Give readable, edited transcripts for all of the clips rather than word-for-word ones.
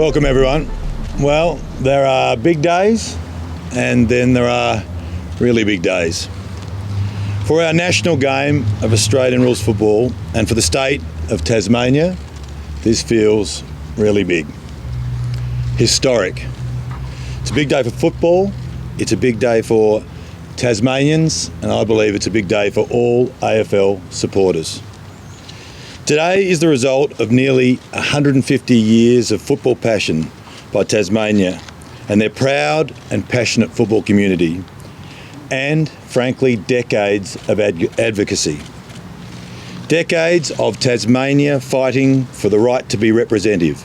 Welcome everyone. Well, there are big days and then there are really big days. For our national game of Australian rules football and for the state of Tasmania, this feels really big. Historic. It's a big day for football, it's a big day for Tasmanians, and I believe it's a big day for all AFL supporters. Today is the result of nearly 150 years of football passion by Tasmania and their proud and passionate football community, and frankly decades of advocacy. Decades of Tasmania fighting for the right to be represented,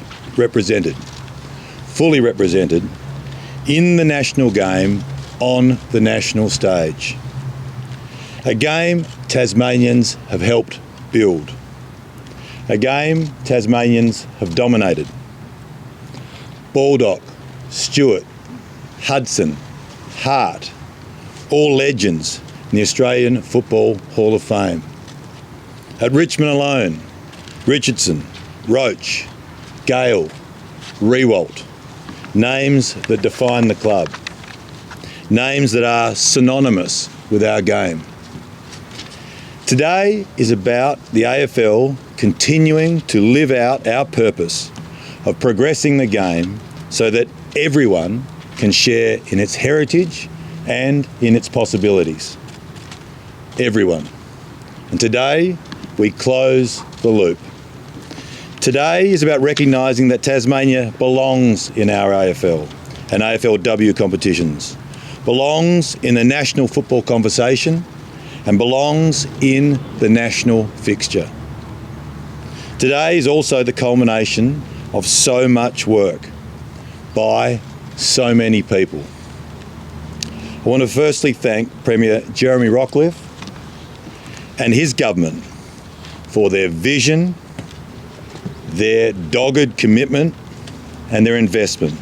fully represented in the national game on the national stage. A game Tasmanians have helped build. A game Tasmanians have dominated. Baldock, Stewart, Hudson, Hart, all legends in the Australian Football Hall of Fame. At Richmond alone, Richardson, Roach, Gill, Riewoldt, names that define the club. Names that are synonymous with our game. Today is about the AFL continuing to live out our purpose of progressing the game so that everyone can share in its heritage and in its possibilities. Everyone. And today we close the loop. Today is about recognising that Tasmania belongs in our AFL and AFLW competitions, belongs in the national football conversation and belongs in the national fixture. Today is also the culmination of so much work by so many people. I want to firstly thank Premier Jeremy Rockliff and his government for their vision, their dogged commitment and their investment,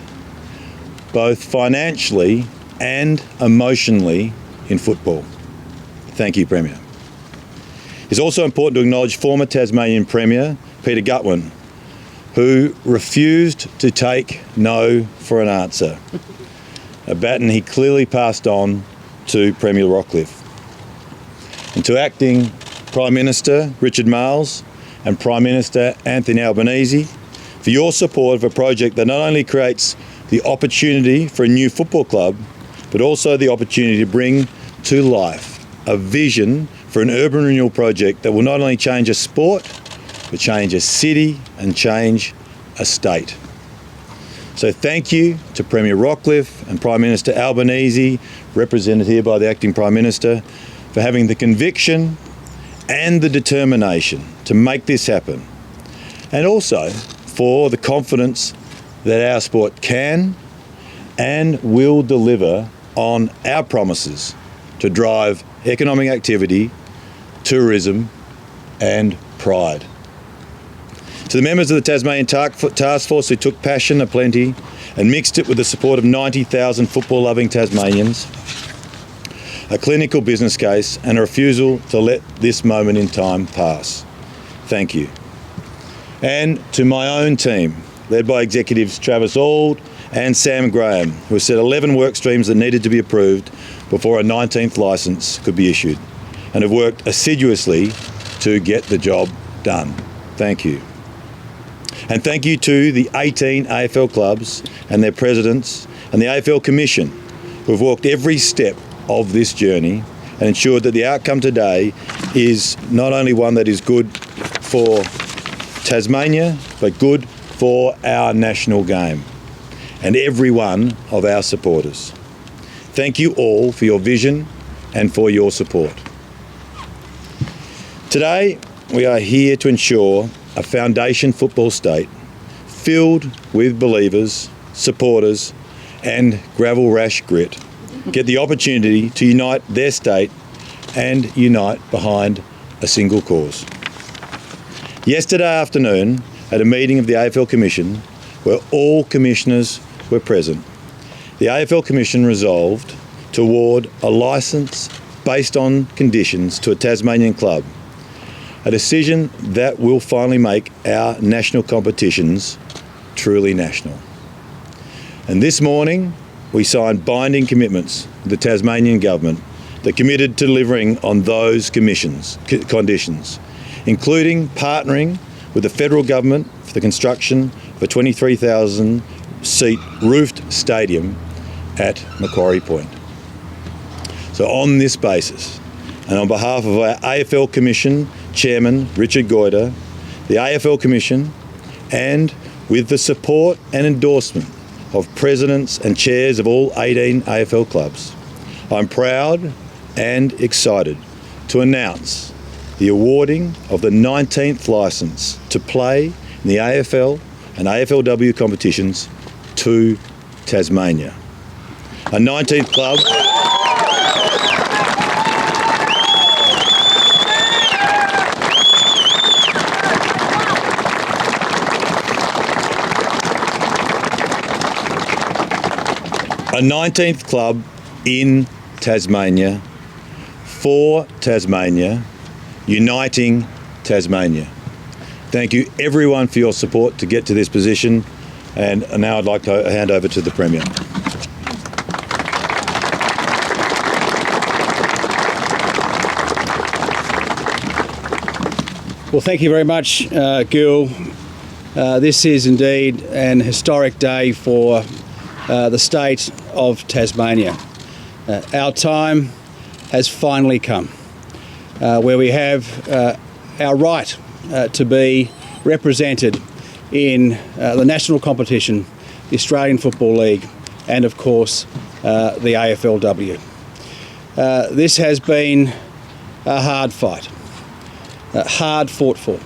both financially and emotionally in football. Thank you, Premier. It's also important to acknowledge former Tasmanian Premier Peter Gutwein, who refused to take no for an answer, a baton he clearly passed on to Premier Rockliff. And to Acting Prime Minister Richard Marles and Prime Minister Anthony Albanese for your support of a project that not only creates the opportunity for a new football club, but also the opportunity to bring to life a vision for an urban renewal project that will not only change a sport, but change a city and change a state. So thank you to Premier Rockliff and Prime Minister Albanese, represented here by the Acting Prime Minister, for having the conviction and the determination to make this happen. And also for the confidence that our sport can and will deliver on our promises to drive economic activity, tourism and pride. To the members of the Tasmanian Task Force who took passion aplenty and mixed it with the support of 90,000 football-loving Tasmanians, a clinical business case and a refusal to let this moment in time pass. Thank you. And to my own team, led by executives Travis Auld and Sam Graham, who set 11 work streams that needed to be approved before a 19th licence could be issued, and have worked assiduously to get the job done. Thank you. And thank you to the 18 AFL clubs and their presidents and the AFL Commission, who have walked every step of this journey and ensured that the outcome today is not only one that is good for Tasmania, but good for our national game and every one of our supporters. Thank you all for your vision and for your support. Today, we are here to ensure a foundation football state filled with believers, supporters and gravel rash grit get the opportunity to unite their state and unite behind a single cause. Yesterday afternoon, at a meeting of the AFL Commission, where all commissioners were present, the AFL Commission resolved to award a licence based on conditions to a Tasmanian club, a decision that will finally make our national competitions truly national. And this morning, we signed binding commitments with the Tasmanian Government that committed to delivering on those conditions, including partnering with the federal government for the construction of a 23,000-seat roofed stadium at Macquarie Point. So on this basis, and on behalf of our AFL Commission Chairman Richard Goyder, the AFL Commission, and with the support and endorsement of presidents and chairs of all 18 AFL clubs, I'm proud and excited to announce the awarding of the 19th licence to play in the AFL and AFLW competitions to Tasmania. A 19th club a 19th club in Tasmania, for Tasmania, uniting Tasmania. Thank you everyone for your support to get to this position, and now I'd like to hand over to the Premier. Well, thank you very much, Gill. This is indeed an historic day for the state of Tasmania. Our time has finally come, where we have our right to be represented in the national competition, the Australian Football League, and of course the AFLW. This has been a hard fight, hard fought for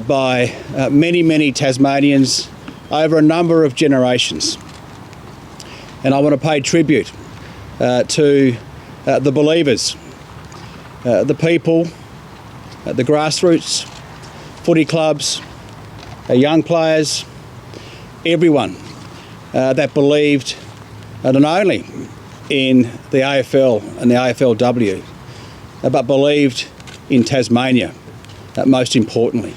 by many Tasmanians over a number of generations. And I want to pay tribute to the believers, the people, the grassroots, footy clubs, young players, everyone that believed not only in the AFL and the AFLW, but believed in Tasmania, most importantly.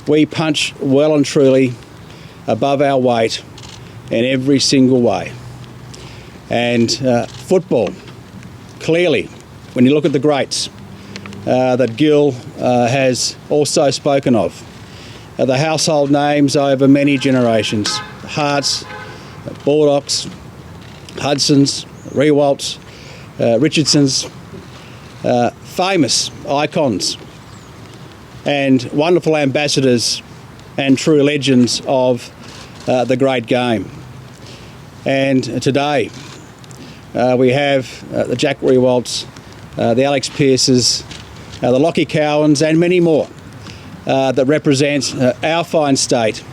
We punch well and truly above our weight in every single way. And football, clearly, when you look at the greats that Gill has also spoken of, the household names over many generations, Harts, Baldocks, Hudsons, Rewalts, Richardsons, famous icons and wonderful ambassadors and true legends of the great game. And today we have the Jack Rewalts, the Alex Pearces, the Lockie Cowans and many more that represent our fine state,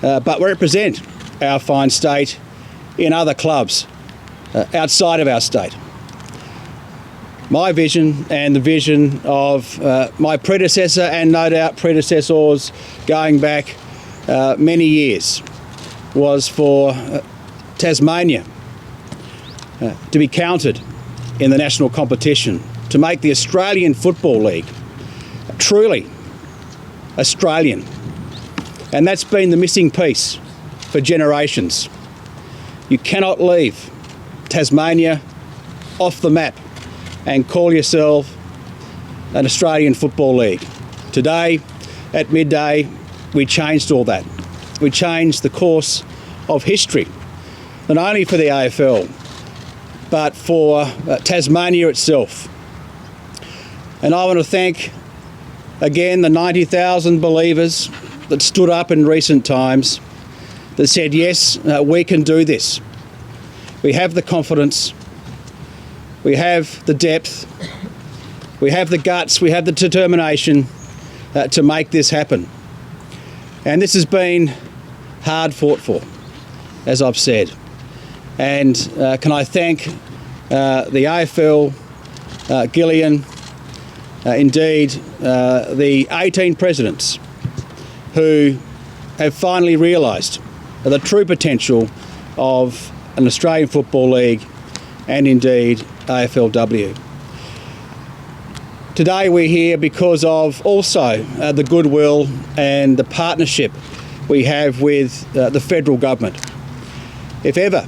but represent our fine state in other clubs outside of our state. My vision and the vision of my predecessor and no doubt predecessors going back many years was for Tasmania to be counted in the national competition, to make the Australian Football League truly Australian. And that's been the missing piece for generations. You cannot leave Tasmania off the map and call yourself an Australian Football League. Today, at midday, we changed all that. We changed the course of history, not only for the AFL, but for Tasmania itself. And I want to thank, again, the 90,000 believers that stood up in recent times that said, yes, we can do this. We have the confidence, we have the depth, we have the guts, we have the determination to make this happen. And this has been hard fought for, as I've said. And can I thank the AFL, Gillian, indeed the 18 presidents who have finally realised the true potential of an Australian Football League and indeed AFLW. Today we're here because of also the goodwill and the partnership we have with the federal government. If ever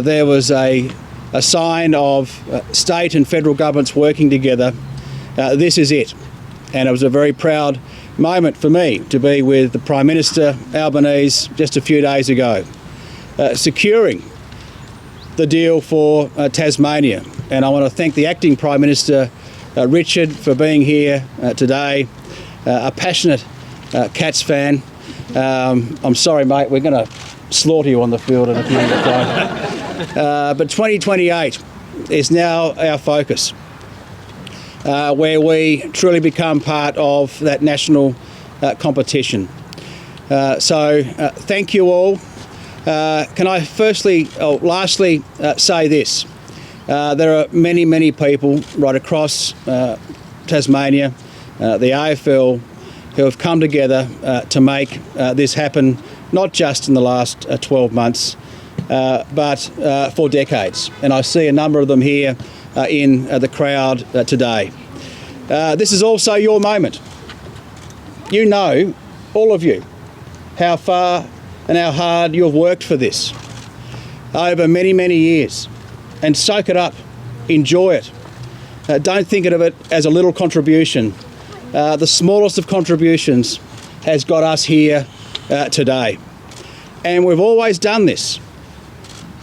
there was a sign of state and federal governments working together, this is it. And it was a very proud moment for me to be with the Prime Minister Albanese just a few days ago, securing the deal for Tasmania. And I want to thank the Acting Prime Minister Richard for being here today, a passionate Cats fan. I'm sorry, mate, we're going to slaughter you on the field in a few minutes' time. But 2028 is now our focus, where we truly become part of that national competition. So thank you all. Can I lastly say this? There are many, many people right across Tasmania, the AFL, who have come together to make this happen, not just in the last 12 months, but for decades. And I see a number of them here in the crowd today. This is also your moment. You know, all of you, how far and how hard you've worked for this over many, many years. And soak it up, enjoy it. Don't think of it as a little contribution. The smallest of contributions has got us here today. And we've always done this,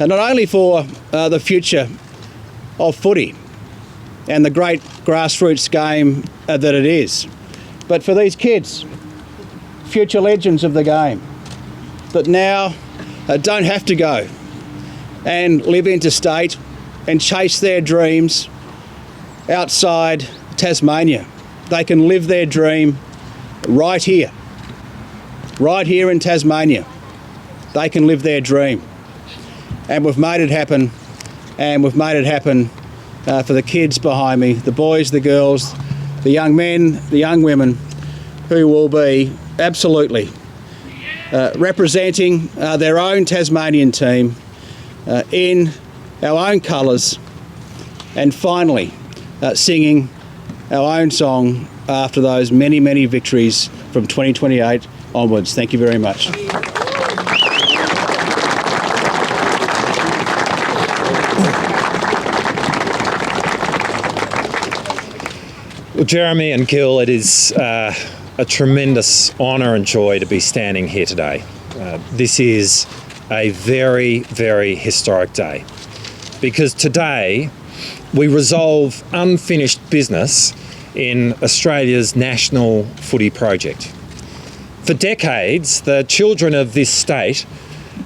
not only for the future of footy and the great grassroots game that it is, but for these kids, future legends of the game, that now don't have to go and live interstate and chase their dreams outside Tasmania. They can live their dream right here in Tasmania. They can live their dream. And we've made it happen, and we've made it happen for the kids behind me, the boys, the girls, the young men, the young women, who will be absolutely representing their own Tasmanian team in our own colours, and finally singing our own song after those many, many victories from 2028 onwards. Thank you very much. Well, Jeremy and Gill, it is a tremendous honour and joy to be standing here today. This is a very, very historic day, because today we resolve unfinished business in Australia's national footy project. For decades, the children of this state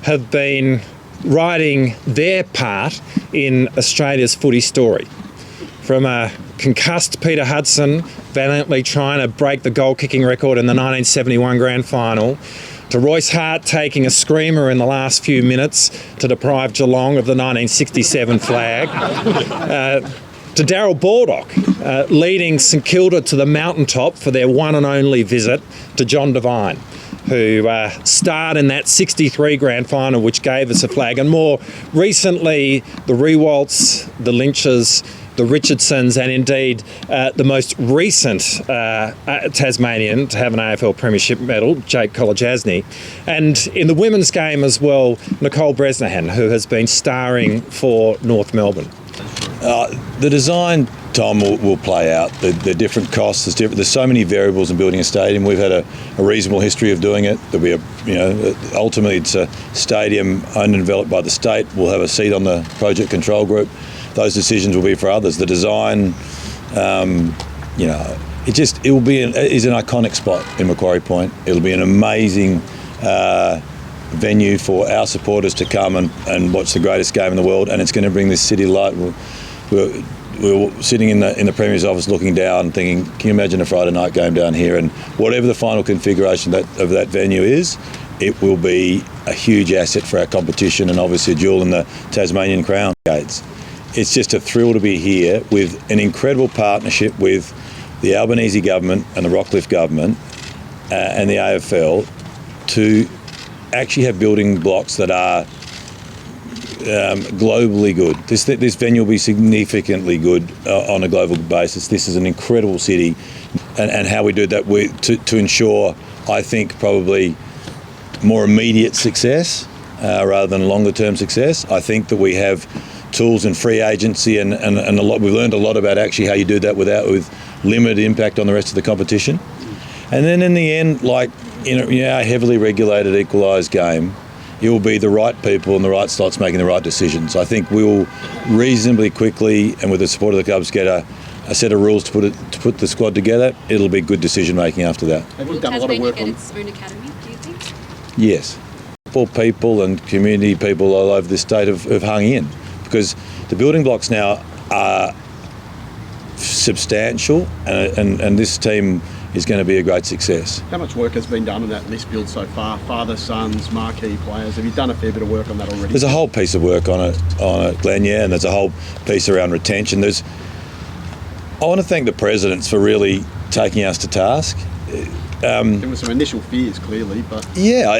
have been writing their part in Australia's footy story. From a concussed Peter Hudson valiantly trying to break the goal-kicking record in the 1971 grand final, to Royce Hart taking a screamer in the last few minutes to deprive Geelong of the 1967 flag, to Darryl Baldock leading St Kilda to the mountaintop for their one and only visit to John Devine, who starred in that 63 grand final which gave us a flag, and more recently the Rewalts, the Lynches, the Richardsons, and indeed the most recent Tasmanian to have an AFL Premiership medal, Jake Kolodjasny. And in the women's game as well, Nicole Bresnahan, who has been starring for North Melbourne. The design, Tom, will play out. The different costs, there's so many variables in building a stadium. We've had a reasonable history of doing it. Ultimately it's a stadium owned and developed by the state. We'll have a seat on the project control group. Those decisions will be for others. The design, it will be is an iconic spot in Macquarie Point. It'll be an amazing venue for our supporters to come and watch the greatest game in the world, and it's going to bring this city to light. We're sitting in the Premier's office looking down thinking, can you imagine a Friday night game down here? And whatever the final configuration of that venue is, it will be a huge asset for our competition, and obviously a jewel in the Tasmanian crown gates. It's just a thrill to be here with an incredible partnership with the Albanese government and the Rockliff government and the AFL to actually have building blocks that are globally good. This venue will be significantly good on a global basis. This is an incredible city, and how we do that to ensure, I think, probably more immediate success rather than longer term success. I think that we have tools in free agency and a lot. We've learned a lot about actually how you do that with limited impact on the rest of the competition. And then in the end, like in a heavily regulated, equalised game, it will be the right people and the right slots making the right decisions. I think we will reasonably quickly, and with the support of the clubs, get a set of rules to put the squad together. It'll be good decision making after that. Have you done a lot of work on its own academy, do you think? Yes. Football people and community people all over this state have hung in, because the building blocks now are substantial, and this team is going to be a great success. How much work has been done on that list build so far? Father, sons, marquee players. Have you done a fair bit of work on that already? There's a whole piece of work on it, Glenn, yeah, and there's a whole piece around retention. I want to thank the presidents for really taking us to task. There were some initial fears, clearly, but yeah,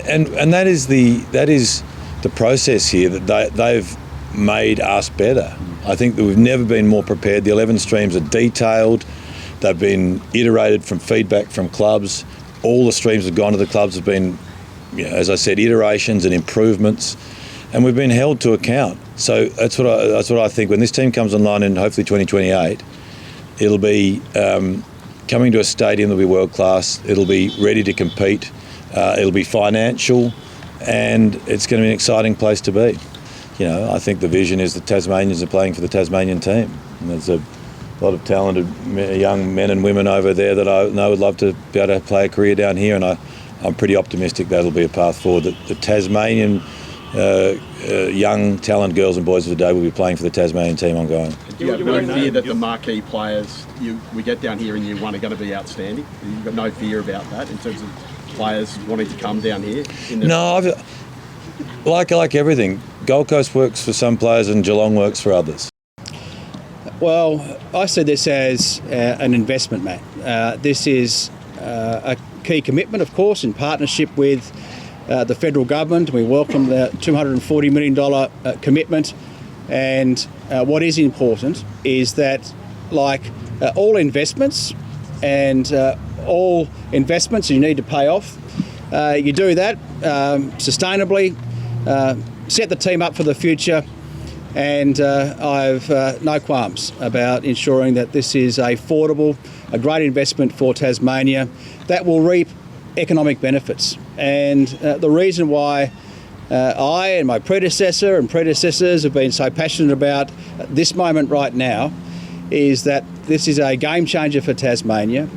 and that is the process here, that they've made us better. I think that we've never been more prepared. The 11 streams are detailed. They've been iterated from feedback from clubs. All the streams have gone to the clubs have been, as I said, iterations and improvements, and we've been held to account. So that's what I think. When this team comes online in hopefully 2028, it'll be coming to a stadium that'll be world class. It'll be ready to compete. It'll be financial, and it's going to be an exciting place to be. I think the vision is that Tasmanians are playing for the Tasmanian team, and there's a lot of talented young men and women over there that I know would love to be able to play a career down here, and I'm pretty optimistic that'll be a path forward. That the Tasmanian young talent girls and boys of the day will be playing for the Tasmanian team ongoing. Do you have no fear that the marquee players we get down here in year one are going to be outstanding? You've got no fear about that in terms of players wanting to come down here? No, like everything, Gold Coast works for some players and Geelong works for others. Well, I see this as an investment, Matt. This is a key commitment, of course, in partnership with the federal government. We welcome the $240 million commitment. And what is important is that, like all investments, and all investments you need to pay off, you do that sustainably, set the team up for the future, and I've no qualms about ensuring that this is affordable, a great investment for Tasmania that will reap economic benefits. And the reason why I and my predecessor and predecessors have been so passionate about this moment right now is that this is a game changer for Tasmania,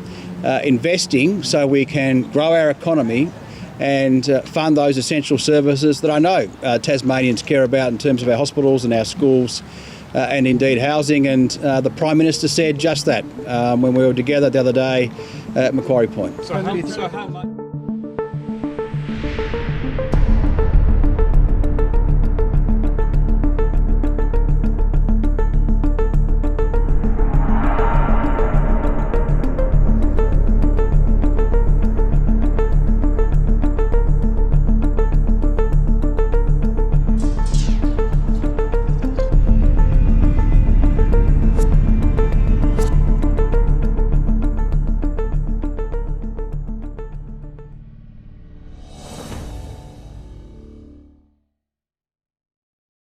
investing so we can grow our economy and fund those essential services that I know Tasmanians care about in terms of our hospitals and our schools and indeed housing. And the Prime Minister said just that when we were together the other day at Macquarie Point. So how much?